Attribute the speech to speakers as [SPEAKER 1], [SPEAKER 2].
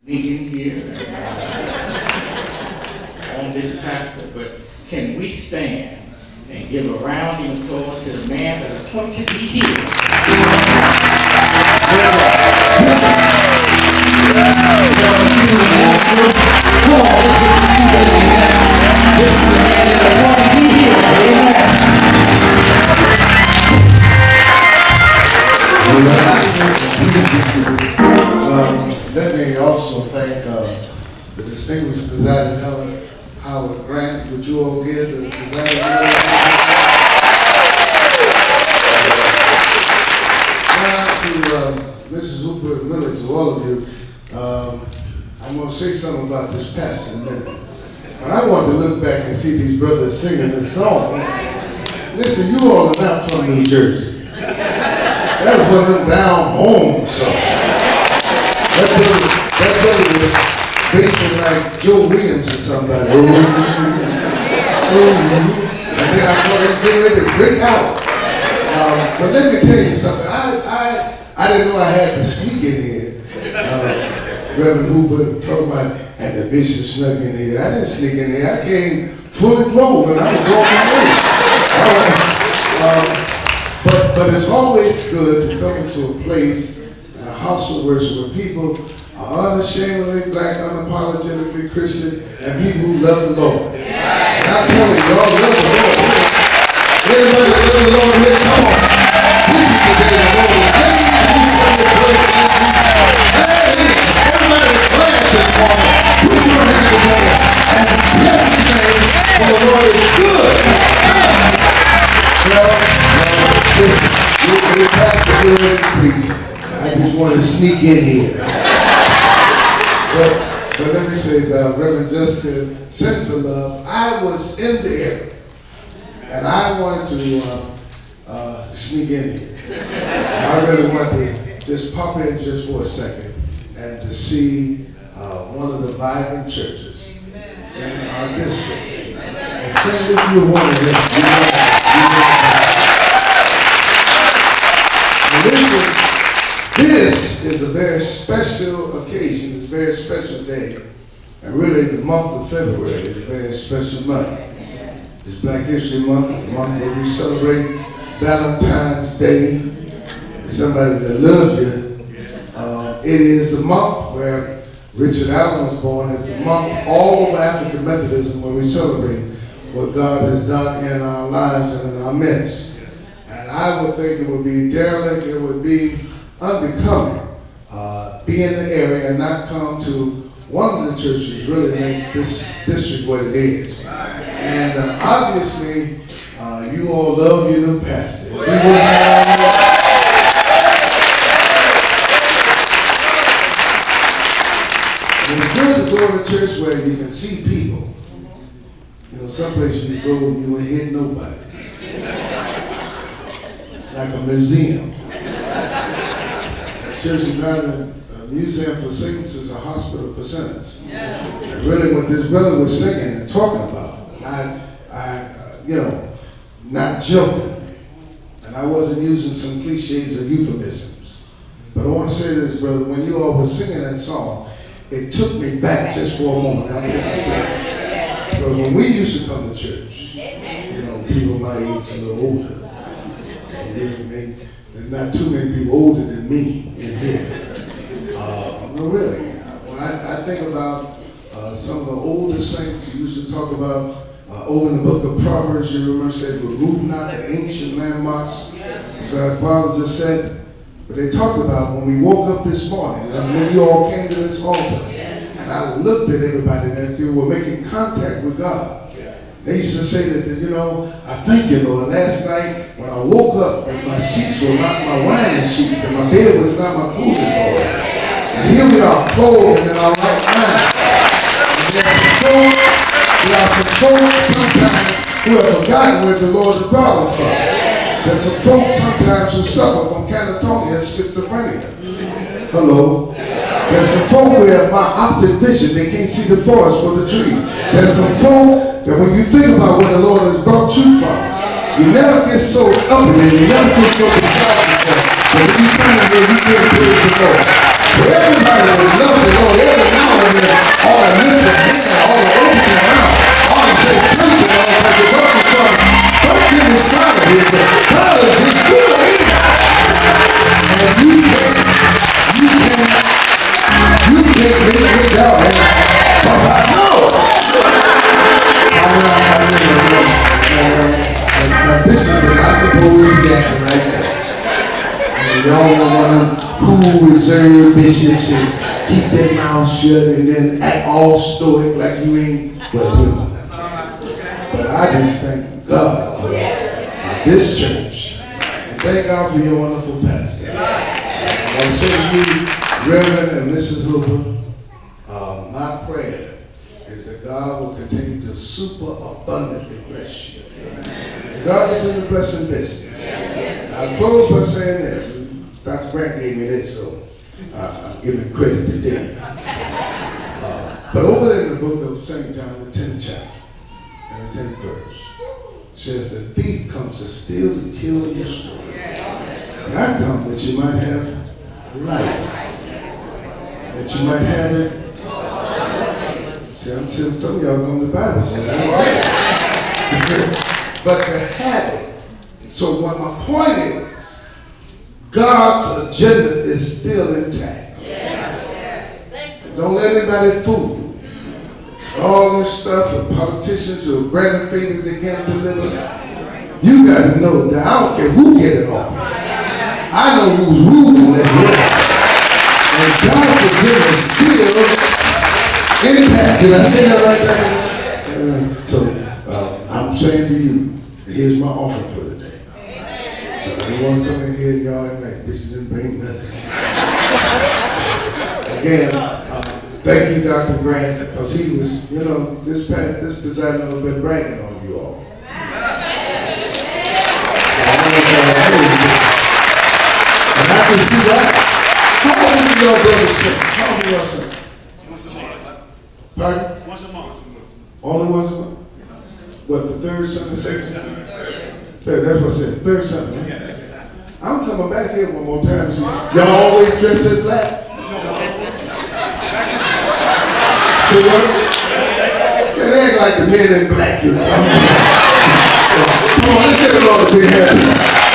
[SPEAKER 1] thinking here on this pastor, but can we stand and give a round of applause to the man that appointed me here? This is the man that appointed me here.
[SPEAKER 2] Let me also thank the distinguished presiding elder, Howard Grant. Would you all give the presiding elder? Now to Mrs. Hooper and Miller, to all of you, I'm going to say something about this pastor in a minute. But I want to look back and see these brothers singing this song. Listen, you all are not from New Jersey. That was one of them down home songs. That brother was basing like Joe Williams or somebody. And then I thought he was getting ready to break out. But let me tell you something. I didn't know I had to sneak in here. Reverend Hooper talking about, and the bishop snuck in here. I didn't sneak in here. I came fully clothed and I was walking away. All right. But it's always good to come into a place, in a house of worship, where people are unashamedly black, unapologetically Christian, and people who love the Lord. And I'm telling you, y'all love the Lord. Anybody that love the Lord here, come on. This is the day the Lord has made. Do something praise God. Hey, everybody is glad this morning. Put your hands together and bless his name, for the Lord is good. Listen, we're past the good, please. I just want to sneak in here. But let me say, Reverend Jessica, sense of love, I was in the area, and I wanted to sneak in here. I really want to just pop in just for a second and to see one of the vibrant churches in our district. And sing with you one of them. This is a very special occasion, it's a very special day, and really the month of February is a very special month. It's Black History Month, the month where we celebrate Valentine's Day, somebody that loves you. It is the month where Richard Allen was born. It's the month all of African Methodism where we celebrate what God has done in our lives and in our midst. And I would think it would be derelict, it would be unbecoming, be in the area and not come to one of the churches really make this district what it is. And obviously, you all love your new pastor. It's good to go to a church where you can see people. You know, some places you go and you ain't hit nobody. It's like a museum. Church is not a museum for saints, it's a hospital for sinners. And really what this brother was singing and talking about, not joking, and I wasn't using some cliches or euphemisms, but I want to say this, brother, when you all were singing that song, it took me back just for a moment. I'll take a second. Because when we used to come to church, you know, people my age a little older, and there's not too many people older than me in here. No, really. When I think about some of the older saints who used to talk about over in the book of Proverbs, you remember said, remove not the ancient landmarks, as our fathers have said. But they talked about when we woke up this morning, and when you all came to this altar, and I looked at everybody that you were making contact with God. They used to say that, you know, I thank you, Lord. Last night, when I woke up, and my sheets were not my wine sheets, and my bed was not my cooling board. And here we are, clothed in our right mind. And there are some folks sometimes who have forgotten where the Lord has brought them from. There's some folks sometimes who suffer from catatonia, schizophrenia. Hello. There's some folk who have myopic vision. They can't see the forest for the tree. There's some folk that when you think about where the Lord has brought you from, you never get so up in it, you never get so beside yourself. But when you come in here, you can't praise the Lord. So everybody that loves the Lord, every can't get down, man. Because I know. Now, bishops are not supposed to be acting right now. And y'all don't want them cool, reserved bishops and keep their mouth shut and then act all stoic like you ain't, well, you know. But I just thank God for this church. And thank God for your wonderful pastor. I want to say to you, Reverend and Mrs. Hooper, my prayer is that God will continue to super abundantly bless you. And God is in the blessing business. I'll close by saying this. Dr. Grant gave me this, so I'm giving credit to them. But over there in the book of St. John, the 10th chapter and the 10th verse, says the thief comes to steal, to kill, and destroy. And I come that you might have life, that you might have it. See, I'm telling some of y'all come to the Bible, so but to have it. So what my point is, God's agenda is still intact. Don't let anybody fool you. All this stuff of politicians who are granting favors they can't deliver. You got to know that I don't care who get in office. I know who's ruling this world. And God's agenda is still intact. Did I say that right there? So I'm saying to you, here's my offering for today. I want to come in here and y'all act like this didn't bring nothing. So, again, thank you, Dr. Grant, because he was, you know, this presiding has been bragging on you all. And I can see that. How often do y'all brothers sing? How often do y'all sing?
[SPEAKER 3] Once a month.
[SPEAKER 2] Pardon?
[SPEAKER 3] Once a month.
[SPEAKER 2] Only once a month? What, the third Sunday?
[SPEAKER 3] Second Sunday.
[SPEAKER 2] That's what I said, third Sunday. I'm coming back here one more time. Y'all always dress in black? See what? It ain't like the men in black, you know. Come on, let's get it on the big head.